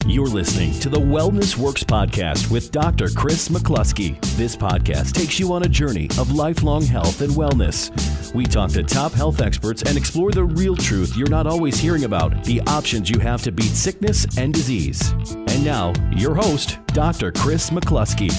You're listening to the Wellness Works podcast with Dr. Kris McClusky. This podcast takes you on a journey of lifelong health and wellness. We talk to top health experts and explore the real truth you're not always hearing about, the options you have to beat sickness and disease. And now, your host, Dr. Kris McClusky.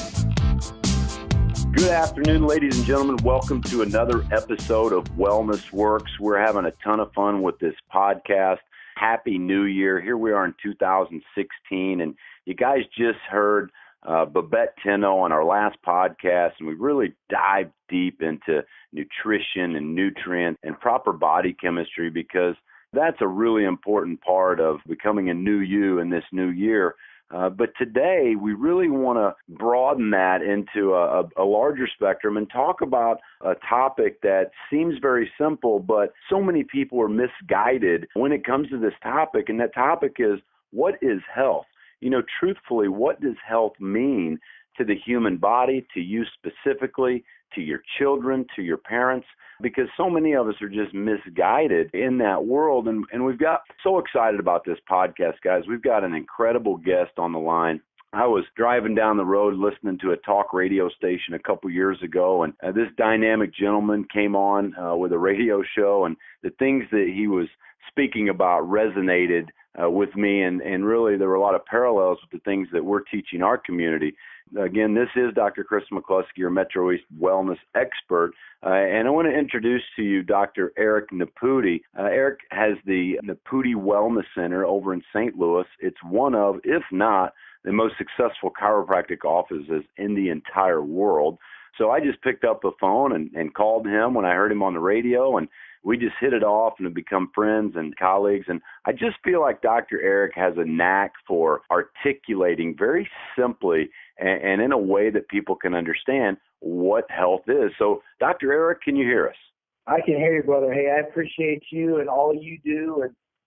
Good afternoon, ladies and gentlemen. Welcome to another episode of Wellness Works. We're having a ton of fun with this podcast. Happy New Year. Here we are in 2016, and you guys just heard Babette Tenno on our last podcast, and we really dived deep into nutrition and nutrients and proper body chemistry, because that's a really important part of becoming a new you in this new year. But today, we really want to broaden that into a larger spectrum and talk about a topic that seems very simple, but so many people are misguided when it comes to this topic. And that topic is, what is health? You know, truthfully, what does health mean to the human body, to you specifically, to your children, to your parents? Because so many of us are just misguided in that world. And we've got so excited about this podcast, guys. We've got an incredible guest on the line. I was driving down the road listening to a talk radio station a couple years ago, and this dynamic gentleman came on with a radio show, and the things that he was speaking about resonated with me, and really there were a lot of parallels with the things that we're teaching our community. Again, this is Dr. Kris McClusky, your Metro East wellness expert, and I want to introduce to you Dr. Eric Nepute. Eric has the Nepute Wellness Center over in St. Louis. It's one of, if not, the most successful chiropractic offices in the entire world. So I just picked up the phone and called him when I heard him on the radio, and we just hit it off and have become friends and colleagues. And I just feel like Dr. Eric has a knack for articulating very simply and in a way that people can understand what health is. So, Dr. Eric, can you hear us? I can hear you, brother. Hey, I appreciate you and all you do.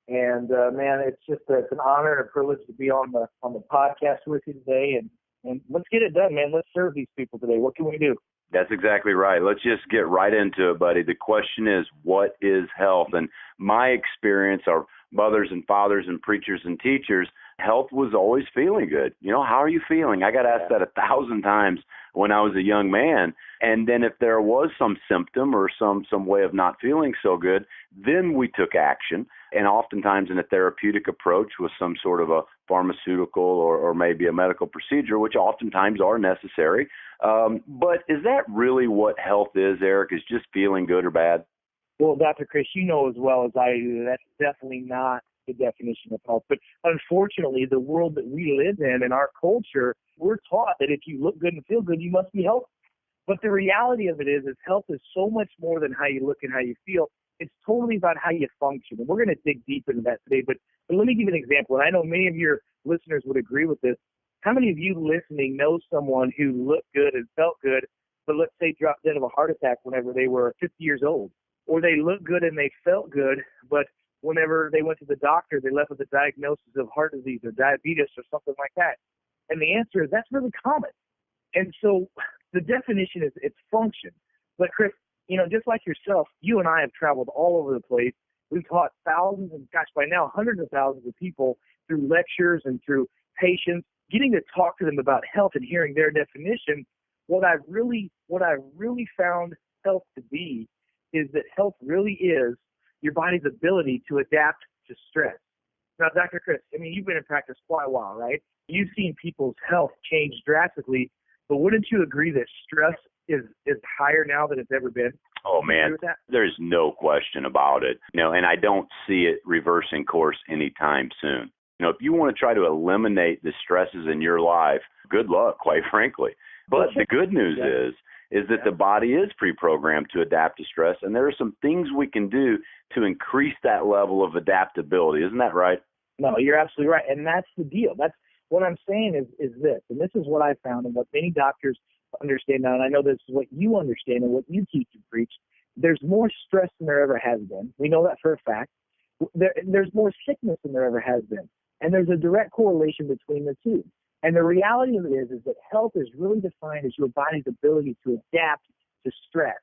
And man, it's an honor and a privilege to be on the podcast with you today. And let's get it done, man. Let's serve these people today. What can we do? That's exactly right. Let's just get right into it, buddy. The question is, what is health? And my experience, our mothers and fathers and preachers and teachers, health was always feeling good. You know, how are you feeling? I got asked that 1,000 times when I was a young man. And then if there was some symptom or some way of not feeling so good, then we took action. And oftentimes in a therapeutic approach with some sort of a pharmaceutical or maybe a medical procedure, which oftentimes are necessary. But is that really what health is, Eric, is just feeling good or bad? Well, Dr. Kris, you know as well as I do, that's definitely not the definition of health. But unfortunately, the world that we live in our culture, we're taught that if you look good and feel good, you must be healthy. But the reality of it is health is so much more than how you look and how you feel. It's totally about how you function. And we're going to dig deep into that today. But let me give you an example. And I know many of your listeners would agree with this. How many of you listening know someone who looked good and felt good, but let's say dropped dead of a heart attack whenever they were 50 years old? Or they looked good and they felt good, but whenever they went to the doctor, they left with a diagnosis of heart disease or diabetes or something like that. And the answer is that's really common. And so the definition is it's function. But Kris, you know, just like yourself, you and I have traveled all over the place. We've taught thousands and, gosh, by now hundreds of thousands of people through lectures and through patients, getting to talk to them about health and hearing their definition. What I've really found health to be is that health really is your body's ability to adapt to stress. Now, Dr. Kris, I mean, you've been in practice quite a while, right? You've seen people's health change drastically, but wouldn't you agree that stress is higher now than it's ever been? Oh, man, there's no question about it. You know, and I don't see it reversing course anytime soon. You know, if you want to try to eliminate the stresses in your life, good luck, quite frankly. But the good news is that the body is pre-programmed to adapt to stress, and there are some things we can do to increase that level of adaptability. Isn't that right? No, you're absolutely right, and that's the deal. That's what I'm saying is this, and this is what I found and what many doctors understand now, and I know this is what you understand and what you teach and preach. There's more stress than there ever has been. We know that for a fact. There's more sickness than there ever has been, and there's a direct correlation between the two. And the reality of it is that health is really defined as your body's ability to adapt to stress.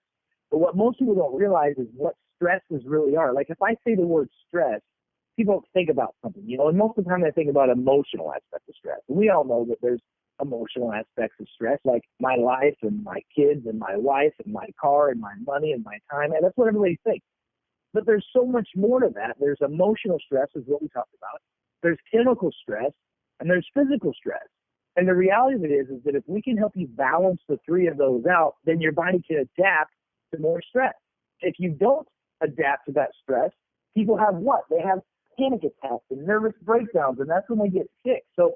But what most people don't realize is what stresses really are. Like if I say the word stress, people think about something, and most of the time they think about emotional aspects of stress. And we all know that there's emotional aspects of stress, like my life and my kids and my wife and my car and my money and my time. And that's what everybody thinks. But there's so much more to that. There's emotional stress is what we talked about. There's chemical stress and there's physical stress. And the reality of it is that if we can help you balance the three of those out, then your body can adapt to more stress. If you don't adapt to that stress, people have what? They have panic attacks and nervous breakdowns, and that's when they get sick. So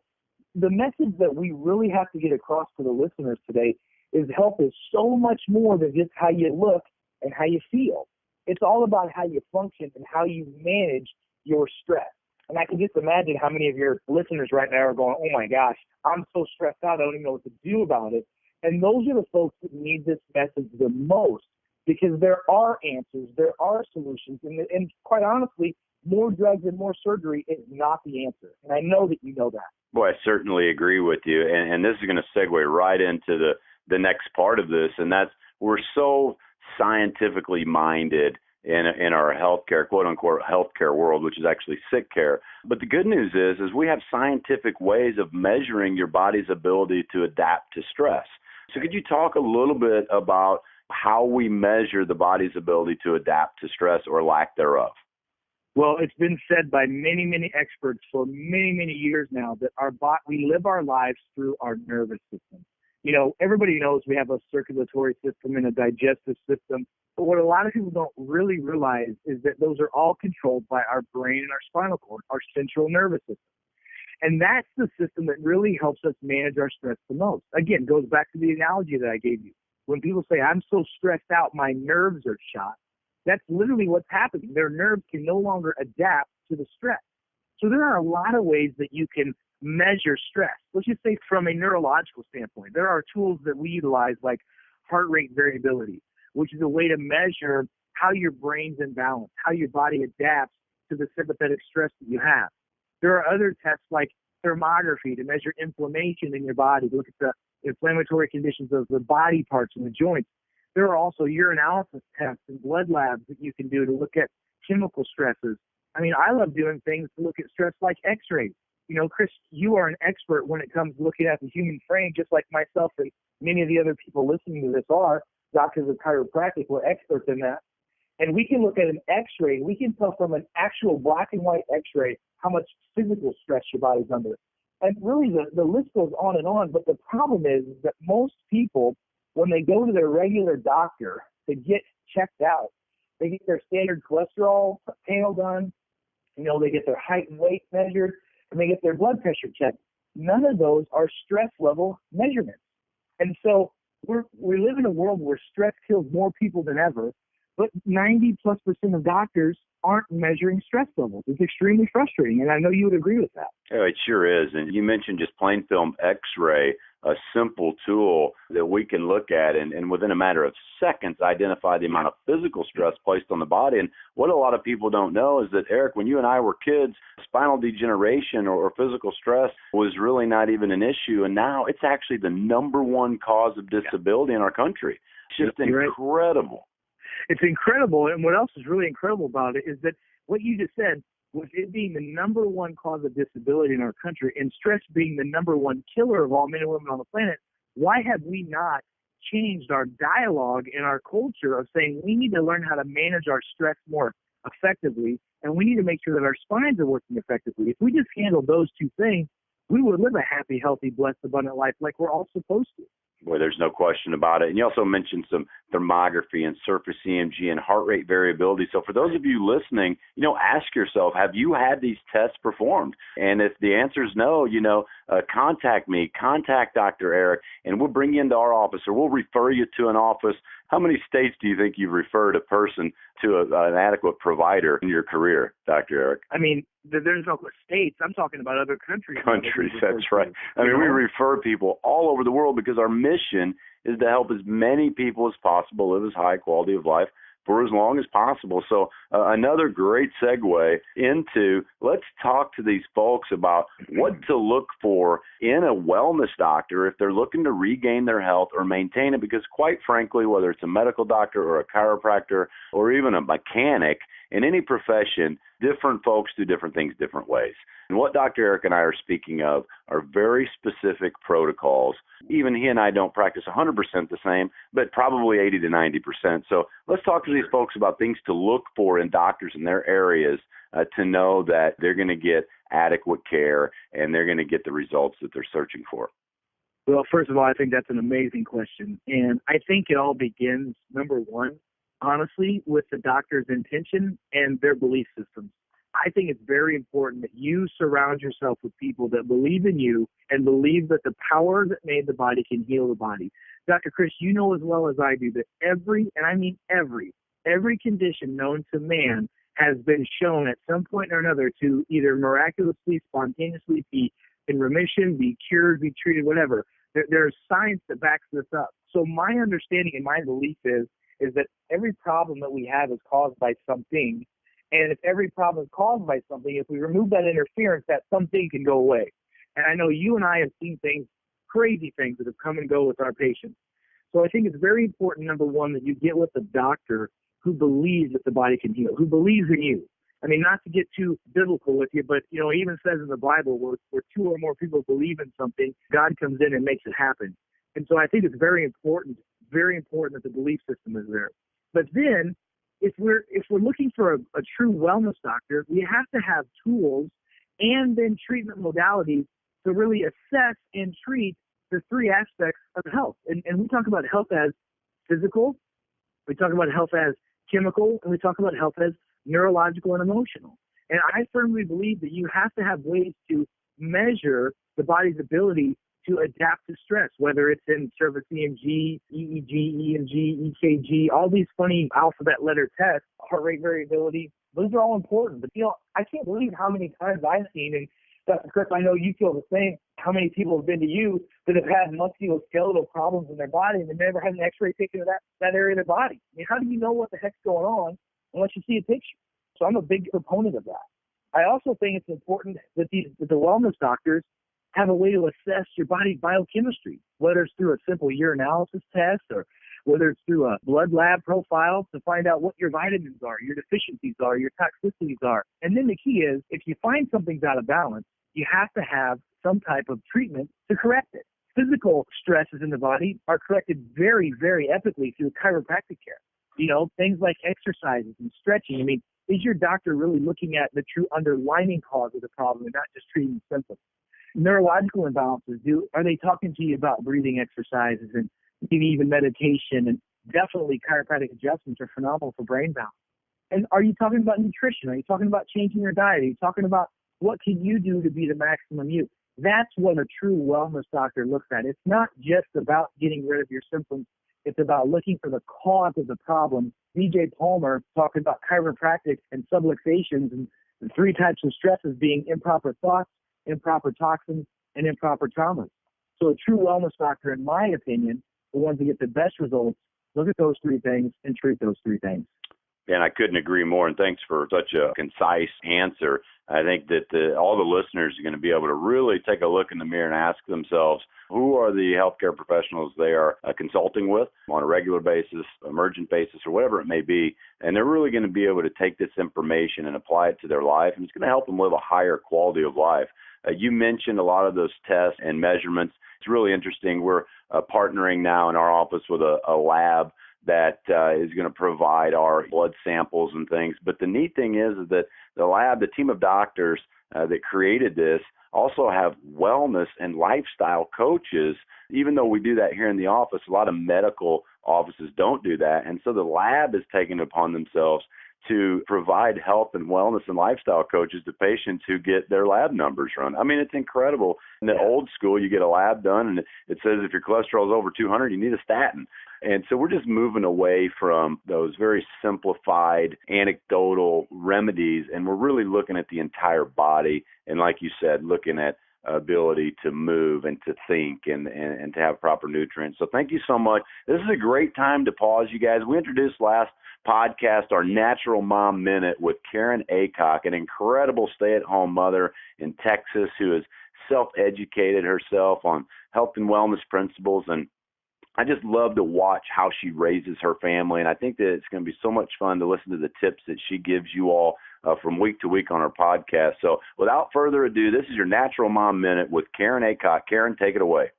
the message that we really have to get across to the listeners today is health is so much more than just how you look and how you feel. It's all about how you function and how you manage your stress. And I can just imagine how many of your listeners right now are going, oh my gosh, I'm so stressed out, I don't even know what to do about it. And those are the folks that need this message the most, because there are answers, there are solutions, and quite honestly, more drugs and more surgery is not the answer. And I know that you know that. Boy, I certainly agree with you. And this is going to segue right into the next part of this, and that's we're so scientifically minded in our healthcare, quote unquote, healthcare world, which is actually sick care. But the good news is we have scientific ways of measuring your body's ability to adapt to stress. So could you talk a little bit about how we measure the body's ability to adapt to stress or lack thereof? Well, it's been said by many, many experts for many, many years now that we live our lives through our nervous system. Everybody knows we have a circulatory system and a digestive system, but what a lot of people don't really realize is that those are all controlled by our brain and our spinal cord, our central nervous system. And that's the system that really helps us manage our stress the most. Again, goes back to the analogy that I gave you. When people say, I'm so stressed out, my nerves are shot, that's literally what's happening. Their nerves can no longer adapt to the stress. So there are a lot of ways that you can measure stress. Let's just say from a neurological standpoint, there are tools that we utilize like heart rate variability, which is a way to measure how your brain's in balance, how your body adapts to the sympathetic stress that you have. There are other tests like thermography to measure inflammation in your body, to look at the inflammatory conditions of the body parts and the joints. There are also urinalysis tests and blood labs that you can do to look at chemical stresses. I mean, I love doing things to look at stress like x-rays. Kris, you are an expert when it comes to looking at the human frame, just like myself and many of the other people listening to this are. Doctors of chiropractic, we're experts in that. And we can look at an x-ray. We can tell from an actual black and white x-ray how much physical stress your body's under. And really, the list goes on and on. But the problem is that most people, when they go to their regular doctor to get checked out, they get their standard cholesterol panel done, they get their height and weight measured, and they get their blood pressure checked. None of those are stress level measurements. And so we live in a world where stress kills more people than ever, but 90+% of doctors aren't measuring stress levels. It's extremely frustrating, and I know you would agree with that. Oh, it sure is. And you mentioned just plain film x-ray, a simple tool that we can look at and within a matter of seconds identify the amount of physical stress placed on the body. And what a lot of people don't know is that, Eric, when you and I were kids, spinal degeneration or physical stress was really not even an issue. And now it's actually the number one cause of disability in our country. It's just incredible. It's incredible. And what else is really incredible about it is that what you just said, with it being the number one cause of disability in our country and stress being the number one killer of all men and women on the planet, why have we not changed our dialogue in our culture of saying we need to learn how to manage our stress more effectively, and we need to make sure that our spines are working effectively? If we just handle those two things, we would live a happy, healthy, blessed, abundant life like we're all supposed to. Boy, there's no question about it. And you also mentioned some thermography and surface EMG and heart rate variability. So for those of you listening, ask yourself, have you had these tests performed? And if the answer is no, contact me, contact Dr. Eric, and we'll bring you into our office or we'll refer you to an office. How many states do you think you've referred a person to an adequate provider in your career, Dr. Eric? I mean, there's no states. I'm talking about other countries. Countries, that's right. I mean, we refer people all over the world because our mission is to help as many people as possible live as high quality of life for as long as possible. So another great segue into, let's talk to these folks about what to look for in a wellness doctor if they're looking to regain their health or maintain it, because quite frankly, whether it's a medical doctor or a chiropractor or even a mechanic, in any profession, different folks do different things different ways. And what Dr. Eric and I are speaking of are very specific protocols. Even he and I don't practice 100% the same, but probably 80 to 90%. So let's talk to these folks about things to look for in doctors in their areas to know that they're going to get adequate care and they're going to get the results that they're searching for. Well, first of all, I think that's an amazing question. And I think it all begins, number one, honestly, with the doctor's intention and their belief systems. I think it's very important that you surround yourself with people that believe in you and believe that the power that made the body can heal the body. Dr. Kris, you know as well as I do that every condition known to man has been shown at some point or another to either miraculously, spontaneously be in remission, be cured, be treated, whatever. There's science that backs this up. So my understanding and my belief is that every problem that we have is caused by something. And if every problem is caused by something, if we remove that interference, that something can go away. And I know you and I have seen things, crazy things that have come and go with our patients. So I think it's very important, number one, that you get with a doctor who believes that the body can heal, who believes in you. I mean, not to get too biblical with you, but, it even says in the Bible where two or more people believe in something, God comes in and makes it happen. And so I think it's very important that the belief system is there. But then, if we're looking for a true wellness doctor, we have to have tools and then treatment modalities to really assess and treat the three aspects of health. And we talk about health as physical, we talk about health as chemical, and we talk about health as neurological and emotional. And I firmly believe that you have to have ways to measure the body's ability to adapt to stress, whether it's in service EMG, EEG, EMG, EKG, all these funny alphabet letter tests, heart rate variability. Those are all important. But, I can't believe how many times I've seen, and Dr. Kris, I know you feel the same, how many people have been to you that have had musculoskeletal problems in their body and they've never had an x-ray taken of that area of their body. I mean, how do you know what the heck's going on unless you see a picture? So I'm a big proponent of that. I also think it's important that the wellness doctors have a way to assess your body's biochemistry, whether it's through a simple urinalysis test or whether it's through a blood lab profile to find out what your vitamins are, your deficiencies are, your toxicities are. And then the key is, if you find something's out of balance, you have to have some type of treatment to correct it. Physical stresses in the body are corrected very, very epically through chiropractic care. Things like exercises and stretching. I mean, is your doctor really looking at the true underlying cause of the problem and not just treating the symptoms? Neurological imbalances, are they talking to you about breathing exercises and maybe even meditation? And definitely chiropractic adjustments are phenomenal for brain balance. And are you talking about nutrition? Are you talking about changing your diet? Are you talking about what can you do to be the maximum you? That's what a true wellness doctor looks at. It's not just about getting rid of your symptoms. It's about looking for the cause of the problem. B.J. Palmer talked about chiropractic and subluxations and the three types of stresses being improper thoughts, improper toxins, and improper traumas. So a true wellness doctor, in my opinion, the ones that get the best results, look at those three things and treat those three things. And I couldn't agree more, and thanks for such a concise answer. I think that all the listeners are going to be able to really take a look in the mirror and ask themselves, who are the healthcare professionals they are consulting with on a regular basis, emergent basis, or whatever it may be, and they're really going to be able to take this information and apply it to their life, and it's going to help them live a higher quality of life. You mentioned a lot of those tests and measurements. It's really interesting. We're partnering now in our office with a lab that is going to provide our blood samples and things. But the neat thing is that the lab, the team of doctors that created this, also have wellness and lifestyle coaches. Even though we do that here in the office, a lot of medical offices don't do that. And so the lab has taken it upon themselves to provide health and wellness and lifestyle coaches to patients who get their lab numbers run. I mean, it's incredible. In the old school, you get a lab done, and it says if your cholesterol is over 200, you need a statin. And so we're just moving away from those very simplified anecdotal remedies, and we're really looking at the entire body. And like you said, looking at ability to move and to think and to have proper nutrients. So thank you so much. This is a great time to pause, you guys. We introduced last podcast our Natural Mom Minute with Karen Aycock, an incredible stay-at-home mother in Texas who has self-educated herself on health and wellness principles. And I just love to watch how she raises her family, and I think that it's going to be so much fun to listen to the tips that she gives you all from week to week on her podcast. So without further ado, this is your Natural Mom Minute with Karen Aycock. Karen, take it away.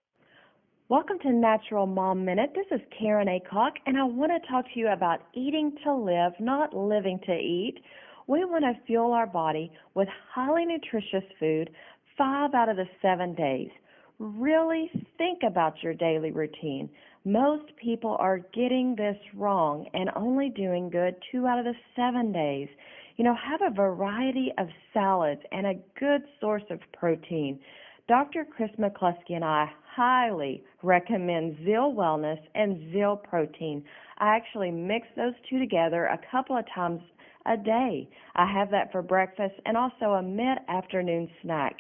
Welcome to Natural Mom Minute. This is Karen Aycock, and I want to talk to you about eating to live, not living to eat. We want to fuel our body with highly nutritious food 5 out of the 7 days. Really think about your daily routine. Most people are getting this wrong and only doing good 2 out of the 7 days. Have a variety of salads and a good source of protein. Dr. Kris McClusky and I highly recommend Zeal Wellness and Zeal Protein. I actually mix those two together a couple of times a day. I have that for breakfast and also a mid-afternoon snack.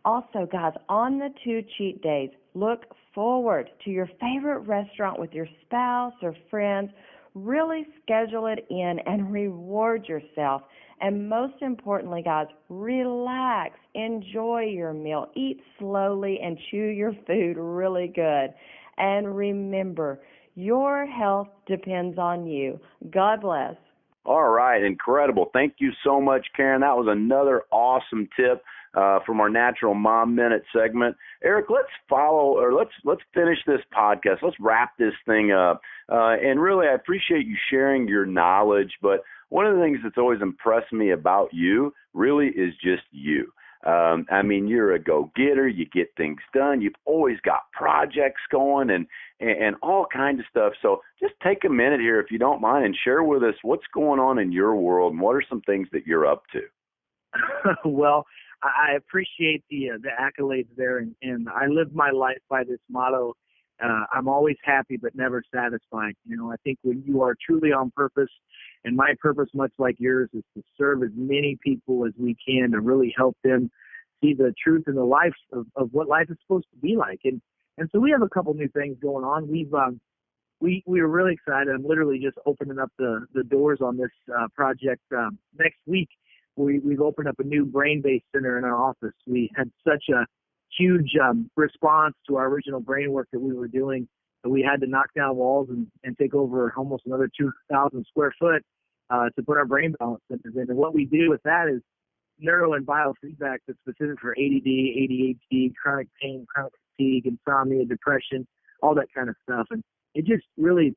Also, guys, on the 2 cheat days, look forward to your favorite restaurant with your spouse or friends. Really schedule it in and reward yourself. And most importantly, guys, relax. Enjoy your meal. Eat slowly and chew your food really good. And remember, your health depends on you. God bless. All right, incredible. Thank you so much, Karen. That was another awesome tip from our Natural Mom Minute segment. Eric, let's finish this podcast. Let's wrap this thing up. And really, I appreciate you sharing your knowledge, but one of the things that's always impressed me about you really is just you. You're a go-getter. You get things done. You've always got projects going and all kinds of stuff. So just take a minute here, if you don't mind, and share with us what's going on in your world and what are some things that you're up to. Well, I appreciate the accolades there, and I live my life by this motto. I'm always happy but never satisfied. I think when you are truly on purpose, and my purpose, much like yours, is to serve as many people as we can to really help them see the truth in the life of what life is supposed to be like. And so we have a couple new things going on. We are really excited. I'm literally just opening up the doors on this project next week. We've opened up a new brain-based center in our office. We had such a huge response to our original brain work that we were doing that we had to knock down walls and take over almost another 2,000 square foot to put our brain balance centers in. And what we do with that is neuro and biofeedback that's specific for ADD, ADHD, chronic pain, chronic fatigue, insomnia, depression, all that kind of stuff. And it just really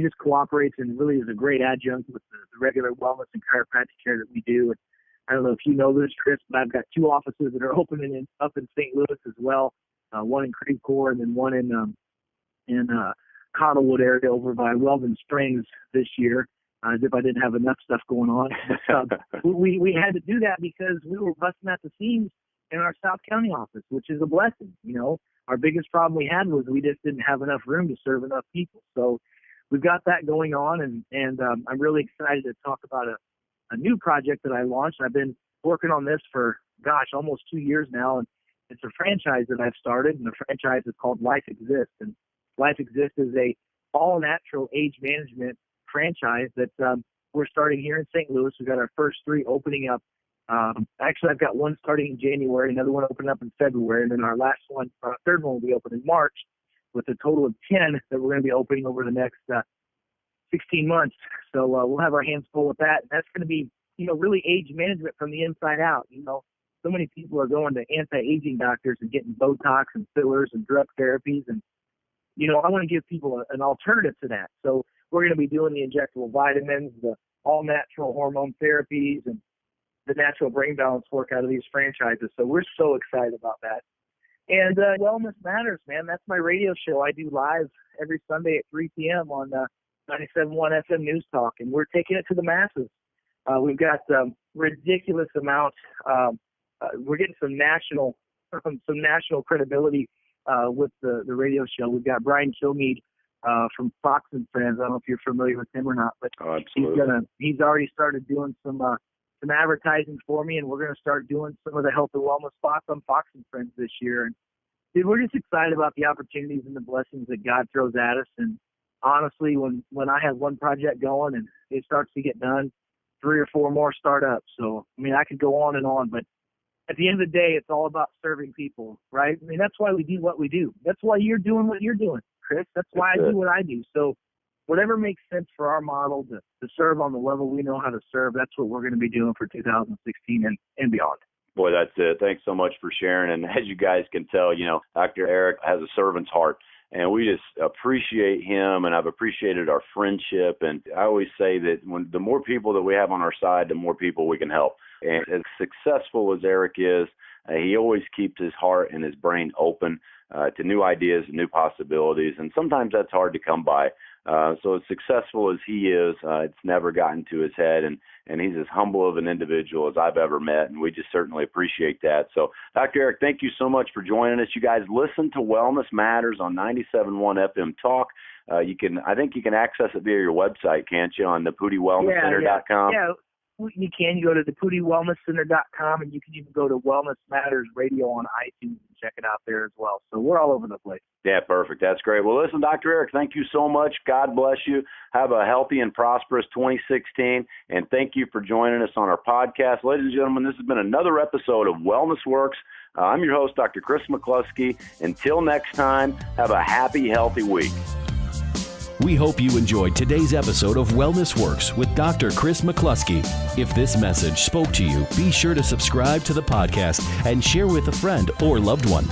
just cooperates and really is a great adjunct with the regular wellness and chiropractic care that we do. And I don't know if you know this, Kris, but I've got 2 offices that are opening up in St. Louis as well, one in Creve Coeur and then one in Cottonwood area over by Weldon Springs this year, as if I didn't have enough stuff going on. But, we had to do that because we were busting at the seams in our South County office, which is a blessing. Our biggest problem we had was we just didn't have enough room to serve enough people. So we've got that going on, and I'm really excited to talk about a new project that I launched. I've been working on this for, almost 2 years now, and it's a franchise that I've started, and the franchise is called Life Exists. And Life Exists is a all-natural age management franchise that we're starting here in St. Louis. We've got our first 3 opening up. Actually, I've got one starting in January, another one opening up in February, and then our third one will be open in March, with a total of 10 that we're going to be opening over the next 16 months. So we'll have our hands full with that. And that's going to be, really age management from the inside out. So many people are going to anti-aging doctors and getting Botox and fillers and drug therapies. And, I want to give people an alternative to that. So we're going to be doing the injectable vitamins, the all-natural hormone therapies, and the natural brain balance work out of these franchises. So we're so excited about that. And Wellness Matters, man, that's my radio show. I do live every Sunday at 3 p.m. on 97.1 FM News Talk, and we're taking it to the masses. We've got ridiculous amount. We're getting some national credibility with the radio show. We've got Brian Kilmeade from Fox and Friends. I don't know if you're familiar with him or not, but he's already started doing some advertising for me, and we're going to start doing some of the health and wellness spots on Fox and Friends this year. And dude, we're just excited about the opportunities and the blessings that God throws at us. And honestly, when I have one project going and it starts to get done, 3 or 4 more start up. So, I could go on and on, but at the end of the day, it's all about serving people, right? That's why we do what we do. That's why you're doing what you're doing, Kris. That's why I do what I do. So whatever makes sense for our model to serve on the level we know how to serve, that's what we're going to be doing for 2016 and beyond. Boy, that's it. Thanks so much for sharing. And as you guys can tell, Dr. Eric has a servant's heart. And we just appreciate him, and I've appreciated our friendship. And I always say that the more people that we have on our side, the more people we can help. And as successful as Eric is, he always keeps his heart and his brain open to new ideas and new possibilities. And sometimes that's hard to come by. So as successful as he is, it's never gotten to his head, and he's as humble of an individual as I've ever met, and we just certainly appreciate that. So, Dr. Eric, thank you so much for joining us. You guys listen to Wellness Matters on 97.1 FM Talk. I think you can access it via your website, can't you, on NeputeWellnessCenter.com? Yeah. You can go to NeputeWellnessCenter.com, and you can even go to Wellness Matters Radio on iTunes and check it out there as well. So we're all over the place. Yeah, perfect. That's great. Well, listen, Dr. Eric, thank you so much. God bless you. Have a healthy and prosperous 2016, and thank you for joining us on our podcast. Ladies and gentlemen, this has been another episode of Wellness Works. I'm your host, Dr. Kris McClusky. Until next time, have a happy, healthy week. We hope you enjoyed today's episode of Wellness Works with Dr. Kris McClusky. If this message spoke to you, be sure to subscribe to the podcast and share with a friend or loved one.